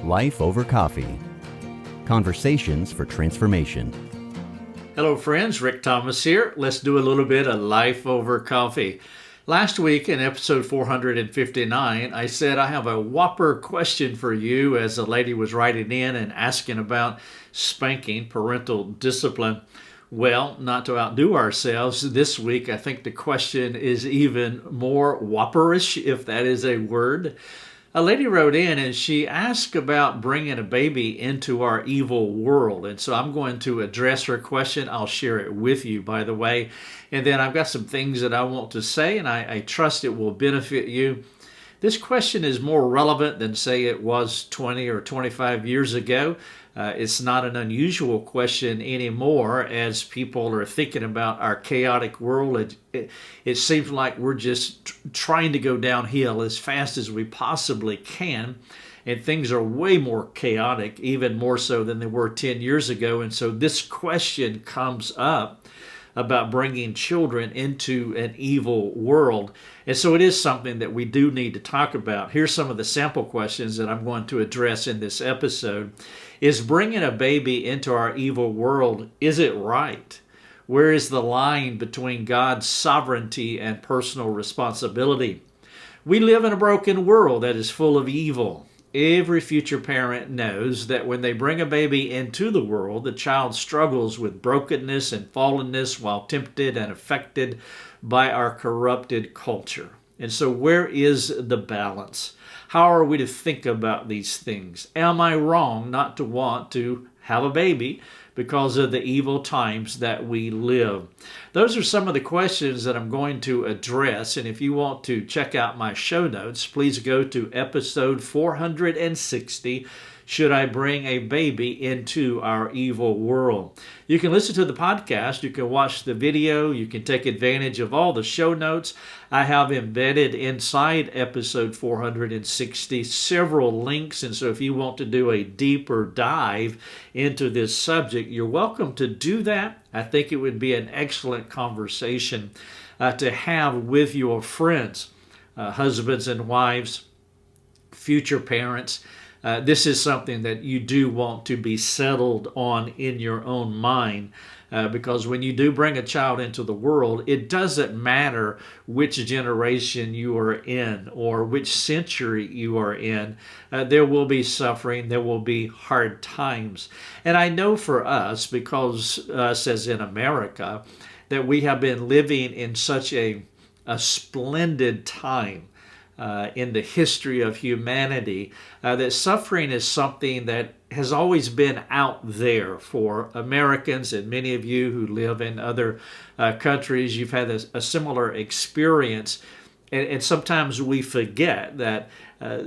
Life Over Coffee. Conversations for Transformation. Hello friends, Rick Thomas here. Let's do a little bit of Life Over Coffee. Last week in episode 459, I said I have a whopper question for you as a lady was writing in and asking about spanking, parental discipline. Well, not to outdo ourselves, this week I think the question is even more whopperish, if that is a word. A lady wrote in and she asked about bringing a baby into our evil world. And so I'm going to address her question. I'll share it with you, by the way. And then I've got some things that I want to say, and I trust it will benefit you. This question is more relevant than, say, it was 20 or 25 years ago. It's not an unusual question anymore as people are thinking about our chaotic world. It seems like we're just trying to go downhill as fast as we possibly can, and things are way more chaotic, even more so than they were 10 years ago. And so this question comes up about bringing children into an evil world. And so it is something that we do need to talk about. Here's some of the sample questions that I'm going to address in this episode. Is bringing a baby into our evil world, is it right? Where is the line between God's sovereignty and personal responsibility? We live in a broken world that is full of evil. Every future parent knows that when they bring a baby into the world, the child struggles with brokenness and fallenness while tempted and affected by our corrupted culture. And so where is the balance? How are we to think about these things? Am I wrong not to want to have a baby because of the evil times that we live? Those are some of the questions that I'm going to address. And if you want to check out my show notes, please go to episode 460, Should I Bring a Baby into Our Evil World? You can listen to the podcast, you can watch the video, you can take advantage of all the show notes. I have embedded inside episode 460 several links, and so if you want to do a deeper dive into this subject, you're welcome to do that. I think it would be an excellent conversation to have with your friends, husbands and wives, future parents. This is something that you do want to be settled on in your own mind, because when you do bring a child into the world, it doesn't matter which generation you are in or which century you are in. There will be suffering, there will be hard times. And I know for us, because us as in America, that we have been living in such a splendid time in the history of humanity, that suffering is something that has always been out there for Americans, and many of you who live in other countries, you've had a similar experience. And sometimes we forget that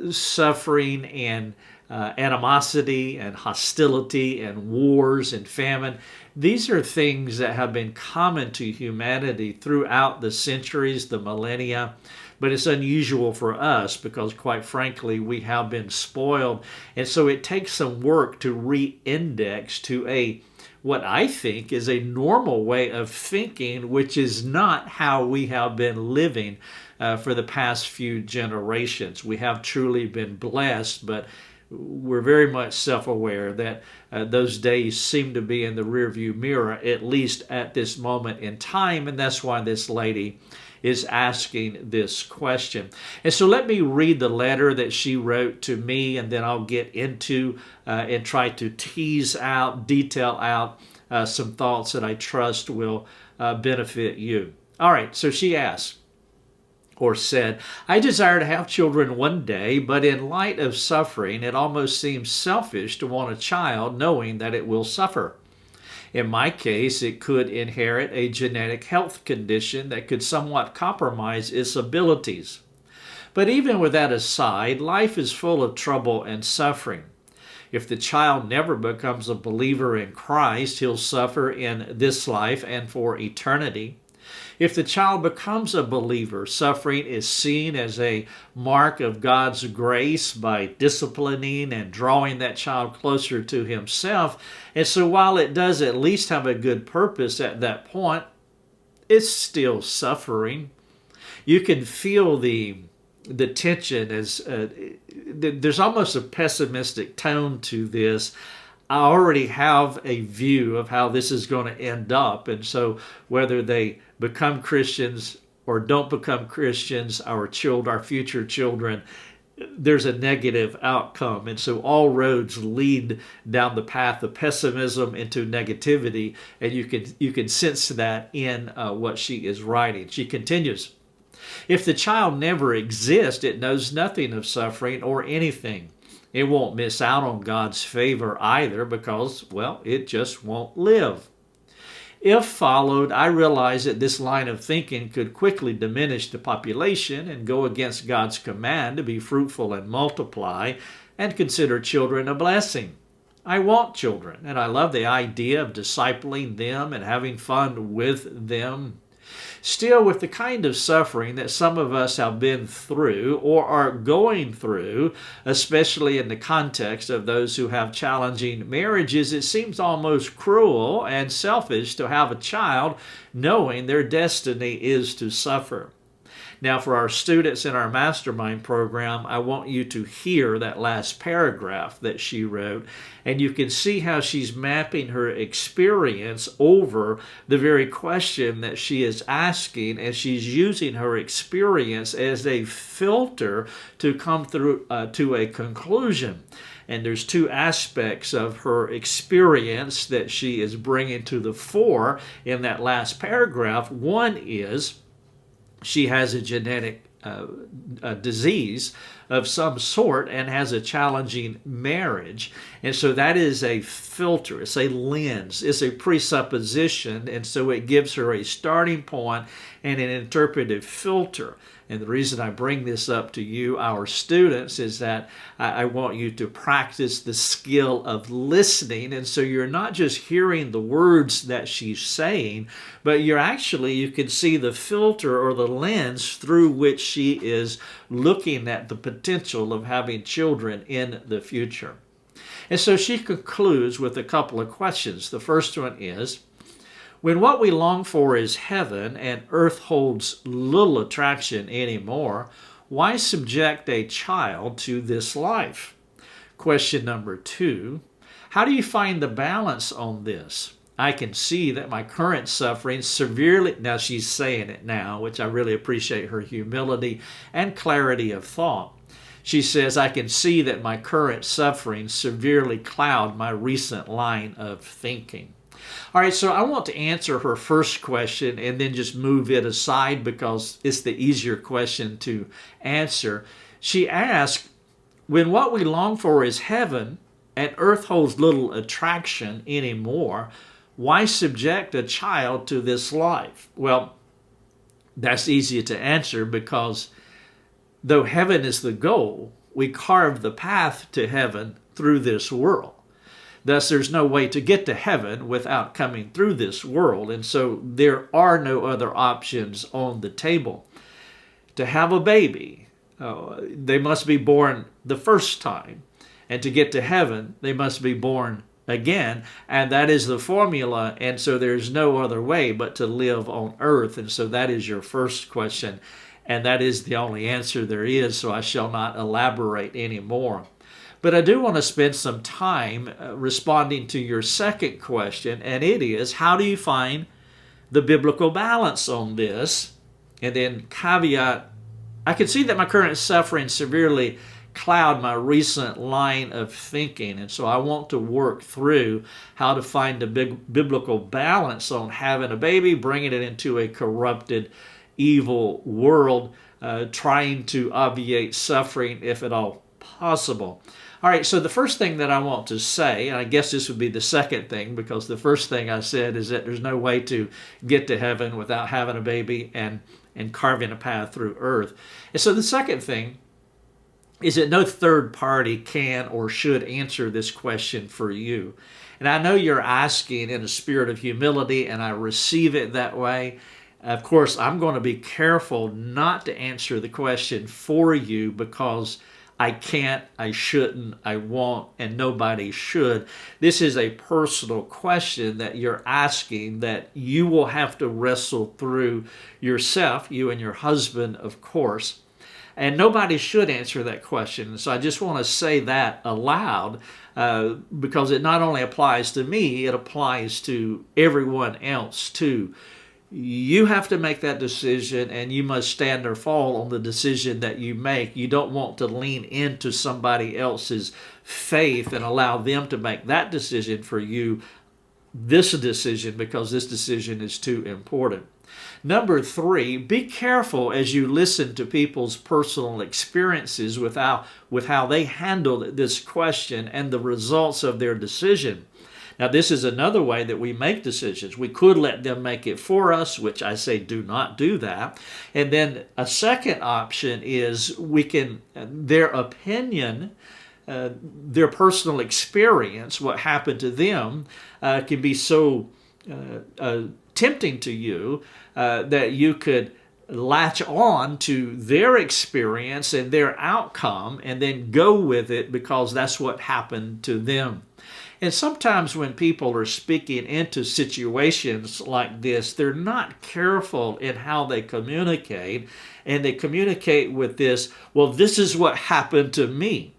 suffering and animosity and hostility and wars and famine, these are things that have been common to humanity throughout the centuries, the millennia. But it's unusual for us because, quite frankly, we have been spoiled. And so it takes some work to re-index to what I think is a normal way of thinking, which is not how we have been living for the past few generations. We have truly been blessed, but we're very much self-aware that those days seem to be in the rearview mirror, at least at this moment in time. And that's why this lady is asking this question. And so let me read the letter that she wrote to me, and then I'll get into and try to tease out, detail out some thoughts that I trust will benefit you. All right, so she asked, or said, I desire to have children one day, but in light of suffering, it almost seems selfish to want a child knowing that it will suffer. In my case, it could inherit a genetic health condition that could somewhat compromise its abilities. But even with that aside, life is full of trouble and suffering. If the child never becomes a believer in Christ, he'll suffer in this life and for eternity. If the child becomes a believer, suffering is seen as a mark of God's grace by disciplining and drawing that child closer to himself. And so while it does at least have a good purpose at that point, it's still suffering. You can feel the tension as there's almost a pessimistic tone to this. I already have a view of how this is going to end up. And so whether they become Christians or don't become Christians, our future children, there's a negative outcome. And so all roads lead down the path of pessimism into negativity. And you can sense that in what she is writing. She continues, if the child never exists, it knows nothing of suffering or anything. It won't miss out on God's favor either because, well, it just won't live. If followed, I realize that this line of thinking could quickly diminish the population and go against God's command to be fruitful and multiply and consider children a blessing. I want children, and I love the idea of discipling them and having fun with them. Still, with the kind of suffering that some of us have been through or are going through, especially in the context of those who have challenging marriages, it seems almost cruel and selfish to have a child knowing their destiny is to suffer. Now, for our students in our mastermind program, I want you to hear that last paragraph that she wrote, and you can see how she's mapping her experience over the very question that she is asking, and she's using her experience as a filter to come through to a conclusion. And there's two aspects of her experience that she is bringing to the fore in that last paragraph. One is she has a genetic disease of some sort and has a challenging marriage. And so that is a filter, it's a lens, it's a presupposition. And so it gives her a starting point and an interpretive filter. And the reason I bring this up to you, our students, is that I want you to practice the skill of listening. And so you're not just hearing the words that she's saying, but you can see the filter or the lens through which she is looking at the potential of having children in the future. And so she concludes with a couple of questions. The first one is, when what we long for is heaven and earth holds little attraction anymore, why subject a child to this life? Question number 2, how do you find the balance on this? I can see that my current suffering severely, now she's saying it now, which I really appreciate her humility and clarity of thought. She says, I can see that my current suffering severely cloud my recent line of thinking. All right, so I want to answer her first question and then just move it aside because it's the easier question to answer. She asked, when what we long for is heaven and earth holds little attraction anymore, why subject a child to this life? Well, that's easy to answer because though heaven is the goal, we carve the path to heaven through this world. Thus, there's no way to get to heaven without coming through this world. And so there are no other options on the table. To have a baby, they must be born the first time. And to get to heaven, they must be born again. And that is the formula. And so there's no other way but to live on earth. And so that is your first question. And that is the only answer there is. So I shall not elaborate anymore. But I do want to spend some time responding to your second question, and it is, how do you find the biblical balance on this? And then caveat, I can see that my current suffering severely cloud my recent line of thinking, and so I want to work through how to find the biblical balance on having a baby, bringing it into a corrupted, evil world, trying to obviate suffering if at all possible. All right, so the first thing that I want to say, and I guess this would be the second thing, because the first thing I said is that there's no way to get to heaven without having a baby and carving a path through earth. And so the second thing is that no third party can or should answer this question for you. And I know you're asking in a spirit of humility, and I receive it that way. Of course, I'm going to be careful not to answer the question for you because I can't, I shouldn't, I won't, and nobody should. This is a personal question that you're asking that you will have to wrestle through yourself, you and your husband, of course. And nobody should answer that question. So I just want to say that aloud because it not only applies to me, it applies to everyone else too. You have to make that decision, and you must stand or fall on the decision that you make. You don't want to lean into somebody else's faith and allow them to make that decision for you, this decision, because this decision is too important. Number 3, be careful as you listen to people's personal experiences with how they handled this question and the results of their decision. Now, this is another way that we make decisions. We could let them make it for us, which I say do not do that. And then a second option is their opinion, their personal experience, what happened to them, can be so tempting to you that you could latch on to their experience and their outcome and then go with it because that's what happened to them. And sometimes when people are speaking into situations like this, they're not careful in how they communicate, and they communicate with this, well, this is what happened to me.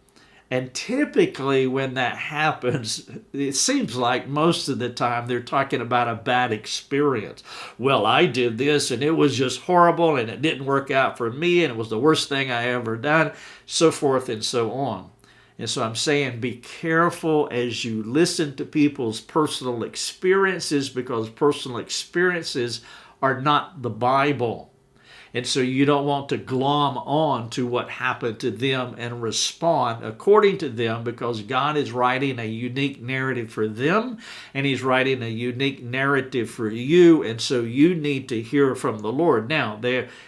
And typically when that happens, it seems like most of the time they're talking about a bad experience. Well, I did this and it was just horrible and it didn't work out for me and it was the worst thing I ever done, so forth and so on. And so I'm saying be careful as you listen to people's personal experiences, because personal experiences are not the Bible. And so you don't want to glom on to what happened to them and respond according to them, because God is writing a unique narrative for them and He's writing a unique narrative for you. And so you need to hear from the Lord. Now,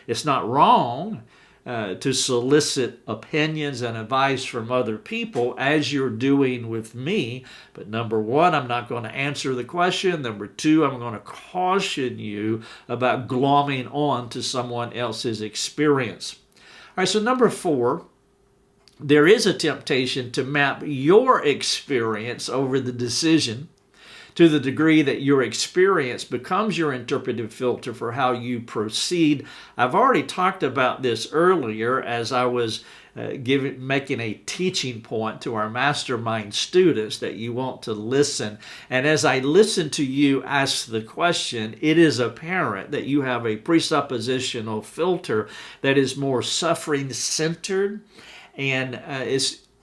it's not wrong to solicit opinions and advice from other people as you're doing with me. But number 1, I'm not going to answer the question. Number 2, I'm going to caution you about glomming on to someone else's experience. All right, so number 4, there is a temptation to map your experience over the decision to the degree that your experience becomes your interpretive filter for how you proceed. I've already talked about this earlier as I was making a teaching point to our mastermind students, that you want to listen. And as I listen to you ask the question, it is apparent that you have a presuppositional filter that is more suffering-centered, and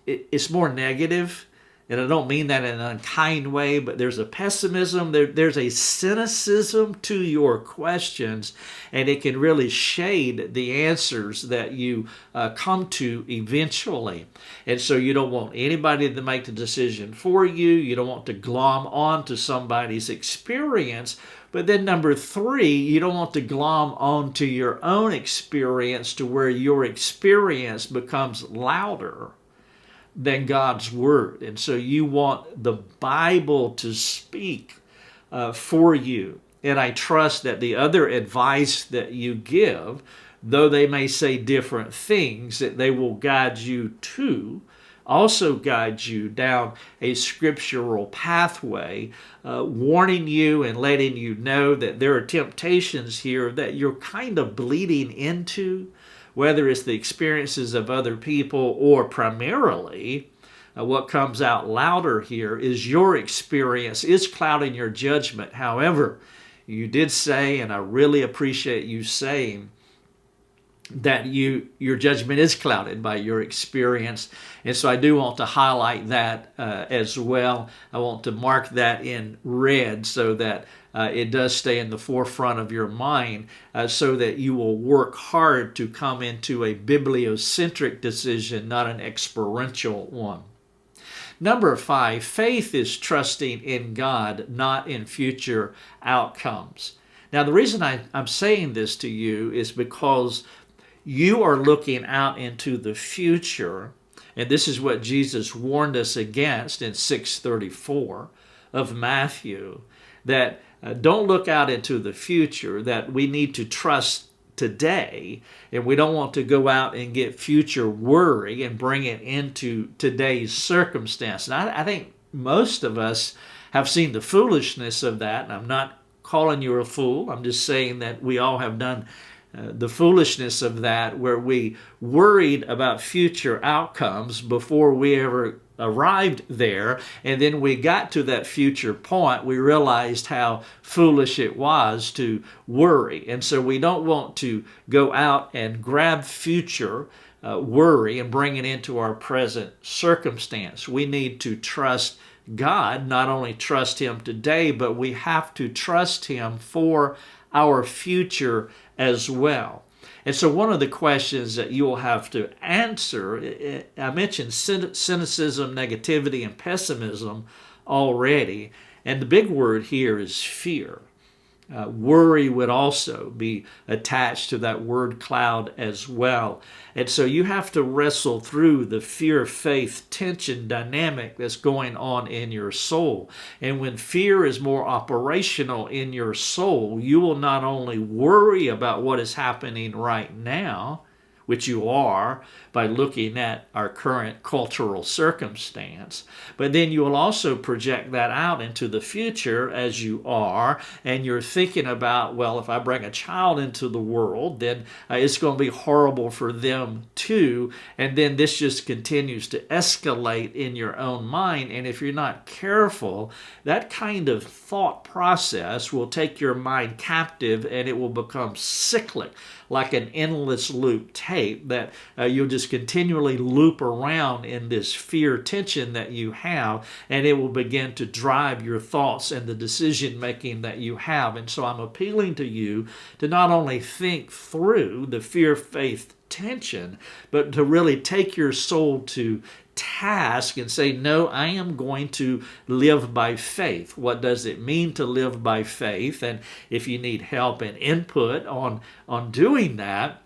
it's more negative. And I don't mean that in an unkind way, but there's a pessimism, there's a cynicism to your questions, and it can really shade the answers that you come to eventually. And so you don't want anybody to make the decision for you. You don't want to glom on to somebody's experience. But then number 3, you don't want to glom on to your own experience to where your experience becomes louder than God's Word. And so you want the Bible to speak for you. And I trust that the other advice that you give, though they may say different things, that they will guide you to, also guide you down a scriptural pathway, warning you and letting you know that there are temptations here that you're kind of bleeding into, whether it's the experiences of other people or primarily what comes out louder here is your experience is clouding your judgment. However, you did say, and I really appreciate you saying, that your judgment is clouded by your experience. And so I do want to highlight that as well. I want to mark that in red so that it does stay in the forefront of your mind, so that you will work hard to come into a bibliocentric decision, not an experiential one. Number 5, faith is trusting in God, not in future outcomes. Now, the reason I'm saying this to you is because you are looking out into the future, and this is what Jesus warned us against in 6:34 of Matthew, that don't look out into the future, that we need to trust today, and we don't want to go out and get future worry and bring it into today's circumstance. And I think most of us have seen the foolishness of that, and I'm not calling you a fool. I'm just saying that we all have done the foolishness of that, where we worried about future outcomes before we ever arrived there, and then we got to that future point, we realized how foolish it was to worry. And so we don't want to go out and grab future worry and bring it into our present circumstance. We need to trust God, not only trust Him today, but we have to trust Him for our future as well. And so one of the questions that you will have to answer, I mentioned cynicism, negativity, and pessimism already. And the big word here is fear. Worry would also be attached to that word cloud as well. And so you have to wrestle through the fear-faith tension dynamic that's going on in your soul. And when fear is more operational in your soul, you will not only worry about what is happening right now, which you are by looking at our current cultural circumstance. But then you will also project that out into the future as you are, and you're thinking about, well, if I bring a child into the world, then it's going to be horrible for them too. And then this just continues to escalate in your own mind. And if you're not careful, that kind of thought process will take your mind captive, and it will become cyclic, like an endless loop tape that you'll just continually loop around in this fear tension that you have, and it will begin to drive your thoughts and the decision making that you have. And so I'm appealing to you to not only think through the fear-faith tension, but to really take your soul to task and say, no, I am going to live by faith. What does it mean to live by faith? And if you need help and input on doing that,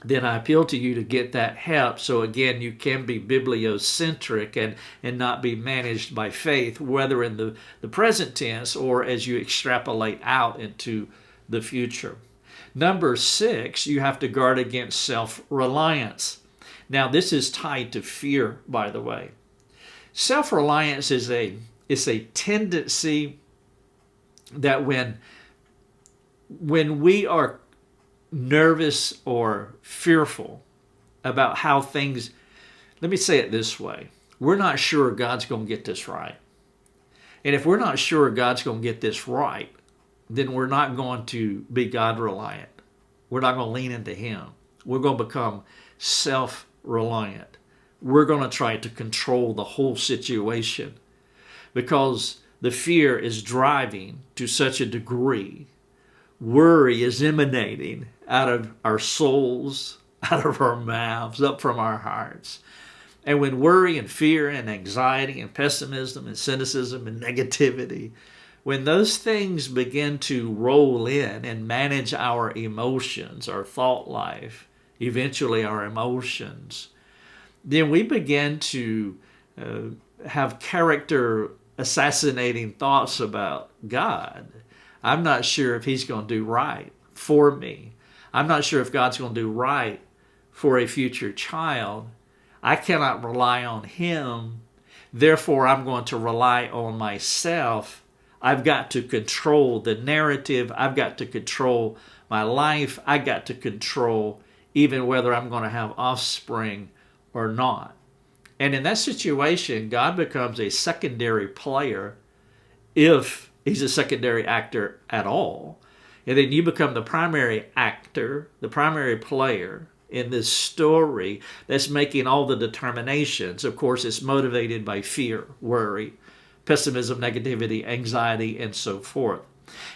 then I appeal to you to get that help. So again, you can be bibliocentric and not be managed by faith, whether in the present tense or as you extrapolate out into the future. Number 6, you have to guard against self-reliance. Now, this is tied to fear, by the way. Self-reliance is a tendency that when we are nervous or fearful about how things, let me say it this way, we're not sure God's going to get this right. And if we're not sure God's going to get this right, then we're not going to be God-reliant. We're not going to lean into Him. We're going to become self-reliant. We're going to try to control the whole situation because the fear is driving to such a degree. Worry is emanating out of our souls, out of our mouths, up from our hearts. And when worry and fear and anxiety and pessimism and cynicism and negativity, when those things begin to roll in and manage our emotions, our thought life, eventually our emotions, then we begin to have character assassinating thoughts about God. I'm not sure if He's going to do right for me. I'm not sure if God's going to do right for a future child. I cannot rely on Him. Therefore, I'm going to rely on myself. I've got to control the narrative. I've got to control my life. I've got to control even whether I'm going to have offspring or not. And in that situation, God becomes a secondary player if He's a secondary actor at all. And then you become the primary actor, the primary player in this story that's making all the determinations. Of course, it's motivated by fear, worry, pessimism, negativity, anxiety, and so forth.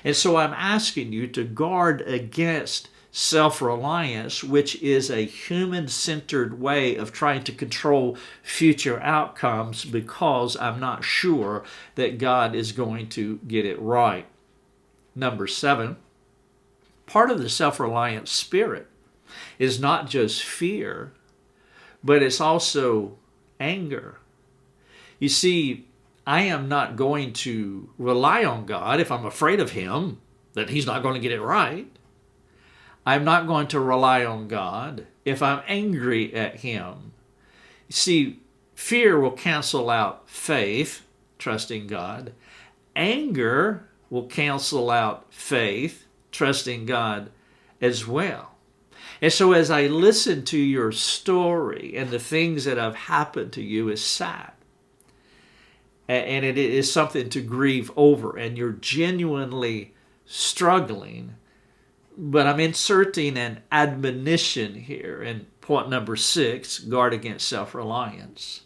And so I'm asking you to guard against self-reliance, which is a human-centered way of trying to control future outcomes because I'm not sure that God is going to get it right. Number 7, part of the self-reliant spirit is not just fear, but it's also anger. You see, I am not going to rely on God if I'm afraid of Him, that He's not going to get it right. I'm not going to rely on God if I'm angry at Him. You see, fear will cancel out faith, trusting God. Anger will cancel out faith, trusting God as well. And so as I listen to your story and the things that have happened to you is sad. And it is something to grieve over. And you're genuinely struggling. But I'm inserting an admonition here. And point number 6, guard against self-reliance.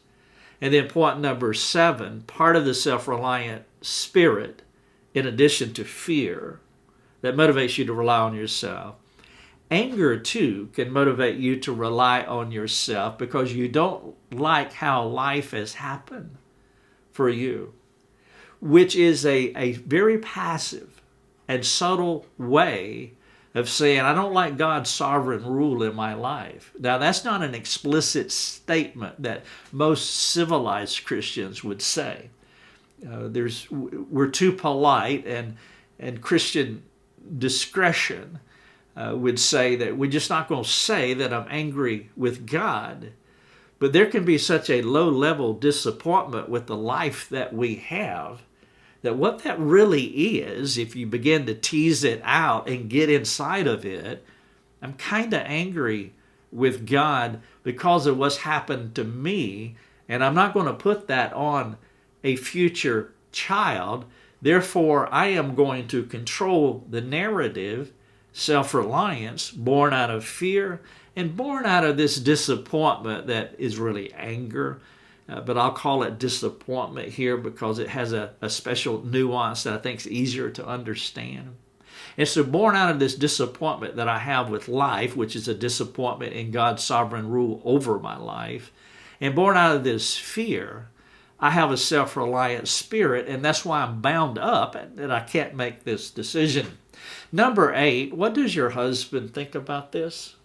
And then point number 7, part of the self-reliant spirit, in addition to fear, that motivates you to rely on yourself. Anger, too, can motivate you to rely on yourself because you don't like how life has happened for you, which is a very passive and subtle way of saying, I don't like God's sovereign rule in my life. Now, that's not an explicit statement that most civilized Christians would say. We're too polite, and Christian discretion would say that we're just not going to say that I'm angry with God. But there can be such a low-level disappointment with the life that we have that what that really is, if you begin to tease it out and get inside of it, I'm kind of angry with God because of what's happened to me, and I'm not going to put that on a future child. Therefore, I am going to control the narrative, self-reliance, born out of fear and born out of this disappointment that is really anger. But I'll call it disappointment here because it has a special nuance that I think is easier to understand. And so born out of this disappointment that I have with life, which is a disappointment in God's sovereign rule over my life, and born out of this fear, I have a self-reliant spirit, and that's why I'm bound up and I can't make this decision. Number 8, what does your husband think about this?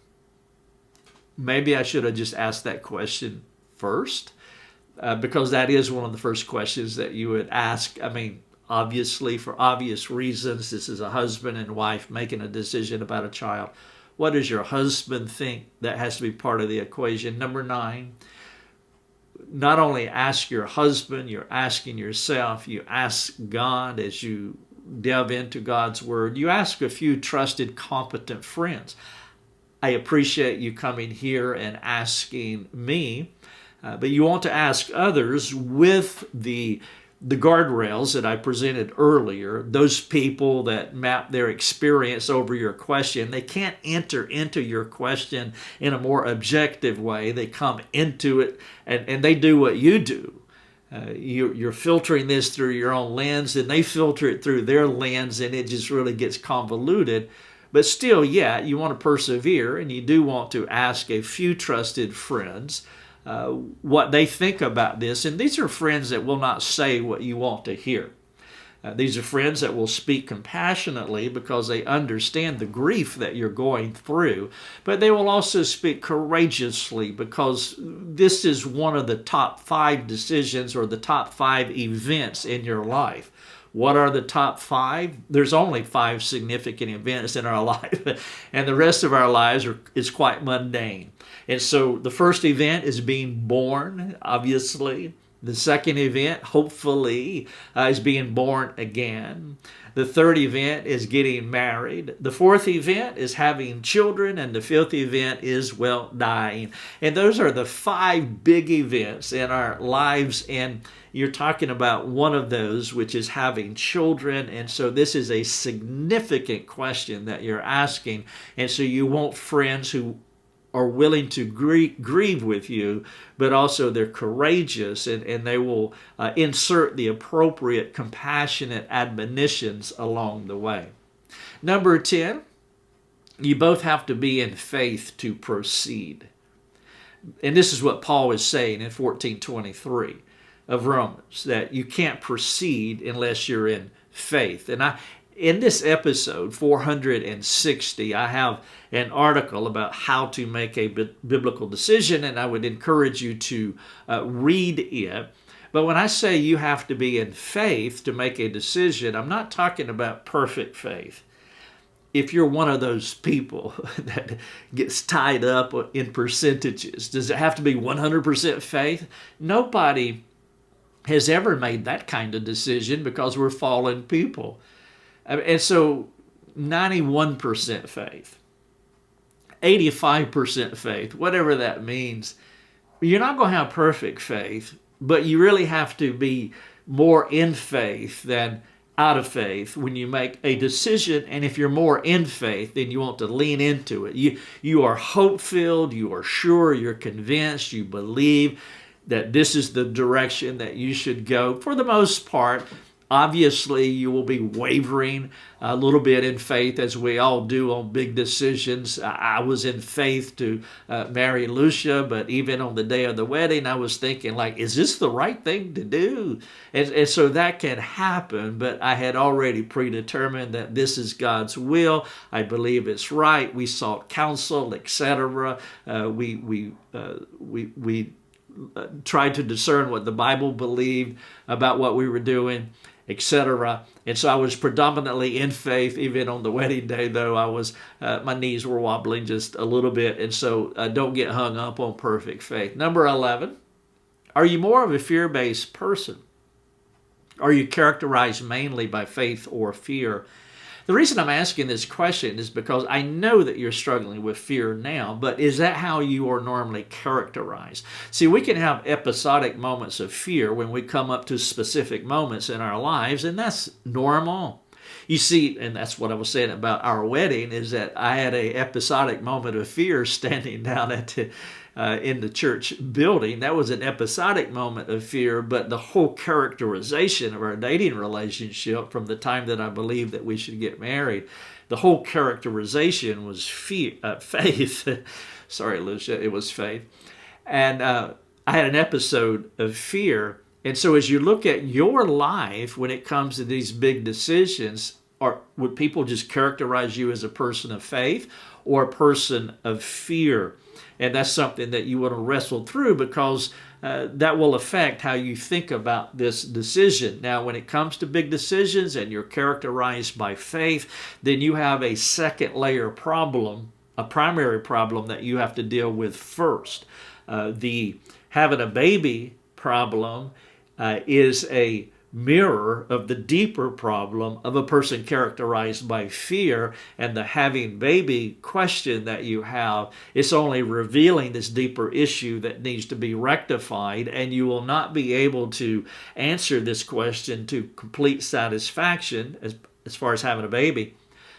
Maybe I should have just asked that question first. Because that is one of the first questions that you would ask. I mean, obviously, for obvious reasons, this is a husband and wife making a decision about a child. What does your husband think? That has to be part of the equation. Number 9, not only ask your husband, you're asking yourself. You ask God as you delve into God's Word. You ask a few trusted, competent friends. I appreciate you coming here and asking me. But you want to ask others with the guardrails that I presented earlier, those people that map their experience over your question. They can't enter into your question in a more objective way. They come into it and they do what you do. You're filtering this through your own lens, and they filter it through their lens, and it just really gets convoluted. But still, yeah, you want to persevere, and you do want to ask a few trusted friends what they think about this. And these are friends that will not say what you want to hear. These are friends that will speak compassionately because they understand the grief that you're going through. But they will also speak courageously because this is one of the top 5 decisions or the top 5 events in your life. What are the top 5? There's only 5 significant events in our life, and the rest of our lives is quite mundane. And so the first event is being born, obviously. The second event, hopefully, is being born again. The third event is getting married. The fourth event is having children. And the fifth event is, well, dying. And those are the 5 big events in our lives. And you're talking about one of those, which is having children. And so this is a significant question that you're asking. And so you want friends who are willing to grieve with you, but also they're courageous and they will insert the appropriate compassionate admonitions along the way. Number 10, you both have to be in faith to proceed. And this is what Paul is saying in 14:23 of Romans, that you can't proceed unless you're in faith. And in this episode, 460, I have an article about how to make a biblical decision, and I would encourage you to read it. But when I say you have to be in faith to make a decision, I'm not talking about perfect faith. If you're one of those people that gets tied up in percentages, does it have to be 100% faith? Nobody has ever made that kind of decision because we're fallen people. And so 91% faith, 85% faith, whatever that means. You're not going to have perfect faith, but you really have to be more in faith than out of faith when you make a decision. And if you're more in faith, then you want to lean into it. You are hope-filled, you are sure, you're convinced, you believe that this is the direction that you should go. For the most part, obviously, you will be wavering a little bit in faith, as we all do on big decisions. I was in faith to marry Lucia, but even on the day of the wedding, I was thinking, like, is this the right thing to do? And so that can happen, but I had already predetermined that this is God's will. I believe it's right. We sought counsel, etc. We tried to discern what the Bible believed about what we were doing, etc. And so I was predominantly in faith. Even on the wedding day, though, I was my knees were wobbling just a little bit. And so don't get hung up on perfect faith. Number 11, are you more of a fear-based person? Are you characterized mainly by faith or fear? The reason I'm asking this question is because I know that you're struggling with fear now, but is that how you are normally characterized? See, we can have episodic moments of fear when we come up to specific moments in our lives, and that's normal. You see, and that's what I was saying about our wedding, is that I had an episodic moment of fear standing down at in the church building. That was an episodic moment of fear, but the whole characterization of our dating relationship from the time that I believed that we should get married, the whole characterization was faith. Sorry, Lucia, it was faith. And I had an episode of fear. And so as you look at your life when it comes to these big decisions, would people just characterize you as a person of faith or a person of fear? And that's something that you want to wrestle through, because that will affect how you think about this decision. Now, when it comes to big decisions and you're characterized by faith, then you have a second layer problem, a primary problem that you have to deal with first. The having a baby problem is a mirror of the deeper problem of a person characterized by fear, and the having baby question that you have is only revealing this deeper issue that needs to be rectified, and you will not be able to answer this question to complete satisfaction as far as having a baby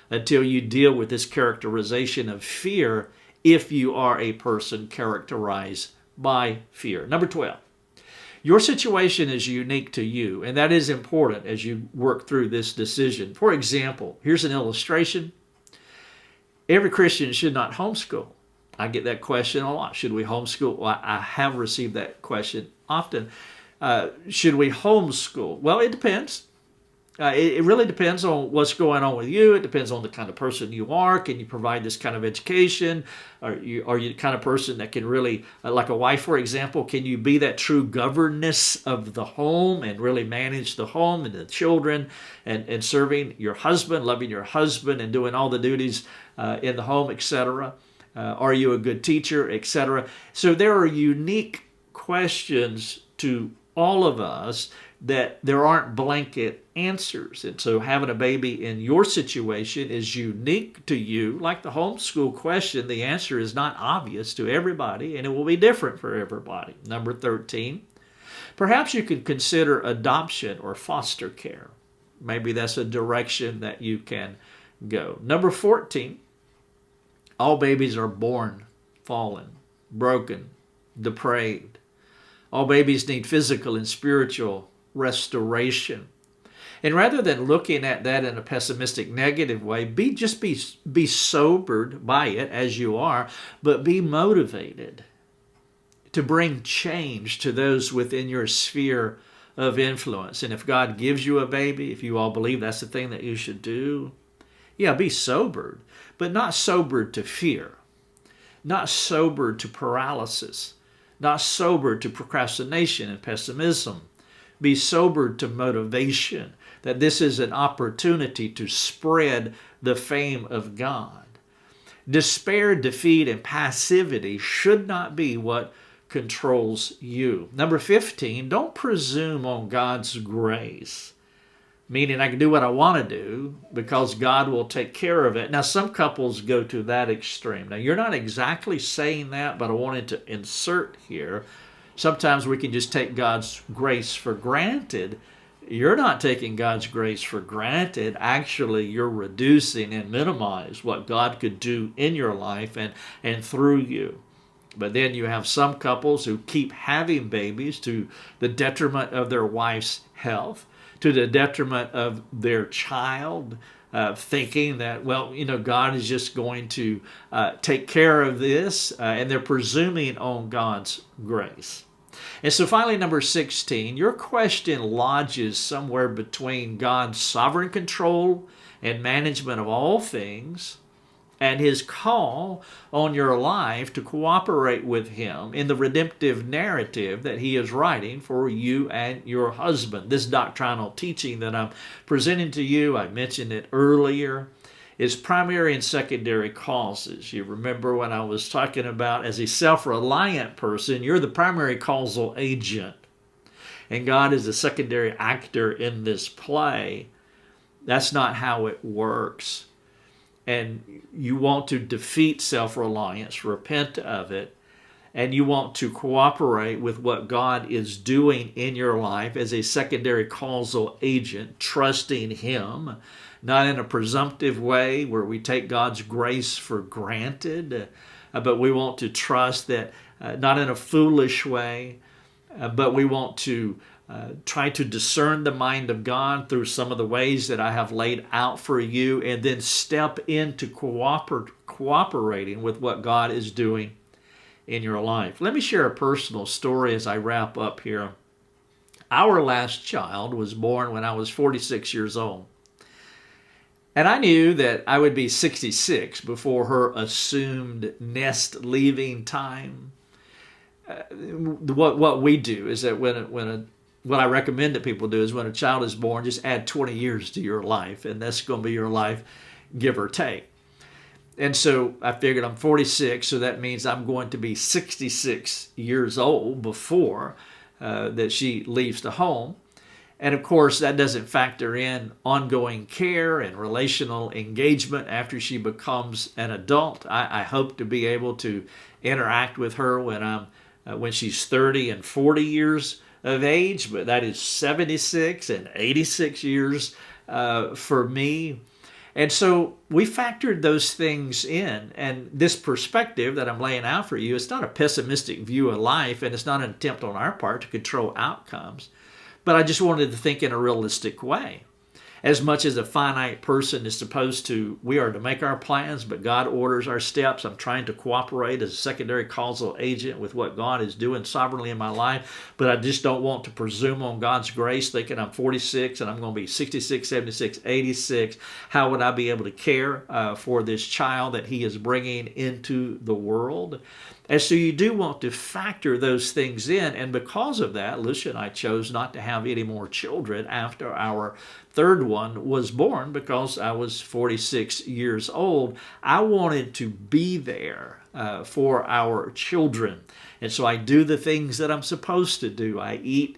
until you deal with this characterization of fear if you are a person characterized by fear. Number 12. Your situation is unique to you, and that is important as you work through this decision. For example, here's an illustration. Every Christian should not homeschool. I get that question a lot. Should we homeschool? Well, I have received that question often. Should we homeschool? Well, it depends. It really depends on what's going on with you. It depends on the kind of person you are. Can you provide this kind of education? Are you the kind of person that can really, like a wife, for example, can you be that true governess of the home and really manage the home and the children and serving your husband, loving your husband and doing all the duties in the home, etc.? Are you a good teacher, etc.? So there are unique questions to all of us that there aren't blanket answers. And so having a baby in your situation is unique to you. Like the homeschool question, the answer is not obvious to everybody, and it will be different for everybody. Number 13, perhaps you could consider adoption or foster care. Maybe that's a direction that you can go. Number 14, all babies are born fallen, broken, depraved. All babies need physical and spiritual restoration. And rather than looking at that in a pessimistic, negative way, be sobered by it as you are, but be motivated to bring change to those within your sphere of influence. And if God gives you a baby, if you all believe that's the thing that you should do, yeah, be sobered, but not sobered to fear, not sobered to paralysis, not sobered to procrastination and pessimism. Be sobered to motivation, that this is an opportunity to spread the fame of God. Despair, defeat, and passivity should not be what controls you. Number 15, don't presume on God's grace. meaning I can do what I want to do because God will take care of it. Now, some couples go to that extreme. Now, you're not exactly saying that, but I wanted to insert here. Sometimes we can just take God's grace for granted. You're not taking God's grace for granted. Actually, you're reducing and minimize what God could do in your life and through you. But then you have some couples who keep having babies to the detriment of their wife's health, to the detriment of their child, thinking that, well, God is just going to take care of this, and they're presuming on God's grace. And so finally, number 16, your question lodges somewhere between God's sovereign control and management of all things and his call on your life to cooperate with him in the redemptive narrative that he is writing for you and your husband. This doctrinal teaching that I'm presenting to you, I mentioned it earlier, is primary and secondary causes. You remember when I was talking about, as a self-reliant person, you're the primary causal agent, and God is the secondary actor in this play. That's not how it works. And you want to defeat self-reliance, repent of it, and you want to cooperate with what God is doing in your life as a secondary causal agent, trusting him, not in a presumptive way where we take God's grace for granted, but we want to trust that, not in a foolish way, but we want to try to discern the mind of God through some of the ways that I have laid out for you, and then step into cooperating with what God is doing in your life. Let me share a personal story as I wrap up here. Our last child was born when I was 46 years old. And I knew that I would be 66 before her assumed nest leaving time. What we do is that what I recommend that people do is when a child is born, just add 20 years to your life, and that's going to be your life, give or take. And so I figured I'm 46, so that means I'm going to be 66 years old before that she leaves the home. And of course, that doesn't factor in ongoing care and relational engagement after she becomes an adult. I hope to be able to interact with her when she's 30 and 40 years of age, but that is 76 and 86 years for me. And so we factored those things in, and this perspective that I'm laying out for you, it's not a pessimistic view of life, and it's not an attempt on our part to control outcomes, but I just wanted to think in a realistic way. As much as a finite person is supposed to, we are to make our plans, but God orders our steps. I'm trying to cooperate as a secondary causal agent with what God is doing sovereignly in my life, but I just don't want to presume on God's grace, thinking I'm 46 and I'm going to be 66, 76, 86. How would I be able to care for this child that he is bringing into the world? And so you do want to factor those things in. And because of that, Lucia and I chose not to have any more children after our third one was born, because I was 46 years old. I wanted to be there for our children. And so I do the things that I'm supposed to do. I eat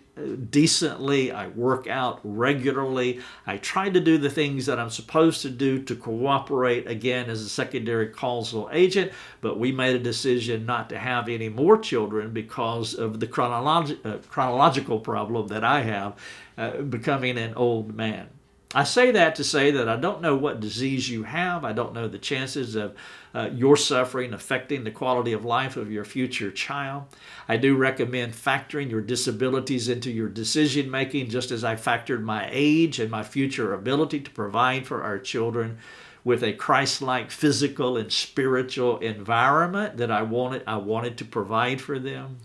decently. I work out regularly. I try to do the things that I'm supposed to do to cooperate, again, as a secondary causal agent. But we made a decision not to have any more children because of the chronological problem that I have, becoming an old man. I say that to say that I don't know what disease you have. I don't know the chances of your suffering affecting the quality of life of your future child. I do recommend factoring your disabilities into your decision making, just as I factored my age and my future ability to provide for our children with a Christ-like physical and spiritual environment that I wanted to provide for them.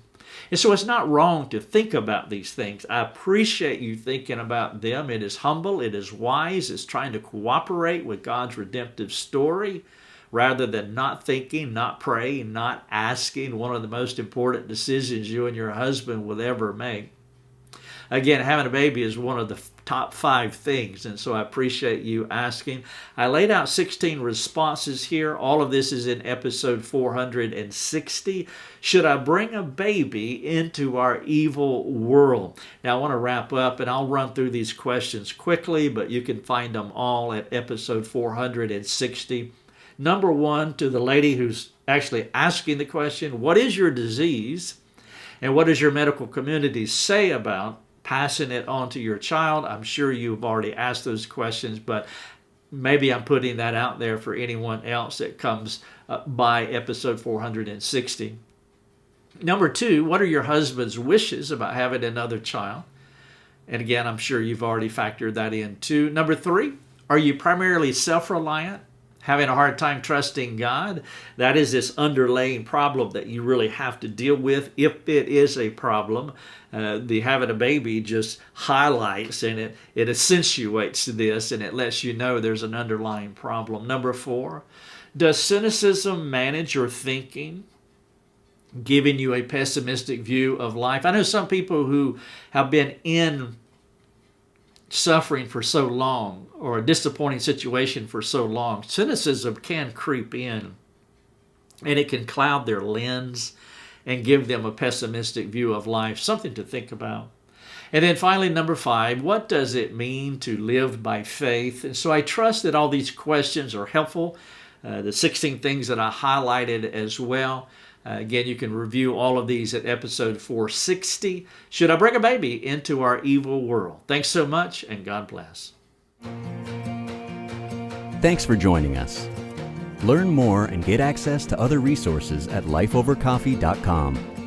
And so it's not wrong to think about these things. I appreciate you thinking about them. It is humble, it is wise, it's trying to cooperate with God's redemptive story rather than not thinking, not praying, not asking, one of the most important decisions you and your husband will ever make. Again, having a baby is one of the top 5 things. And so I appreciate you asking. I laid out 16 responses here. All of this is in episode 460. Should I bring a baby into our evil world? Now I want to wrap up, and I'll run through these questions quickly, but you can find them all at episode 460. Number 1, to the lady who's actually asking the question, what is your disease? And what does your medical community say about passing it on to your child? I'm sure you've already asked those questions, but maybe I'm putting that out there for anyone else that comes by episode 460. Number 2, what are your husband's wishes about having another child? And again, I'm sure you've already factored that in too. Number 3, are you primarily self-reliant, having a hard time trusting God? That is this underlying problem that you really have to deal with if it is a problem. The having a baby just highlights and it accentuates this, and it lets you know there's an underlying problem. Number 4, does cynicism manage your thinking, giving you a pessimistic view of life? I know some people who have been in suffering for so long, or a disappointing situation for so long, cynicism can creep in, and it can cloud their lens and give them a pessimistic view of life. Something to think about. And then finally, number 5, what does it mean to live by faith? And so I trust that all these questions are helpful. The 16 things that I highlighted as well. Again, you can review all of these at episode 460. Should I bring a baby into our evil world? Thanks so much, and God bless. Thanks for joining us. Learn more and get access to other resources at lifeovercoffee.com.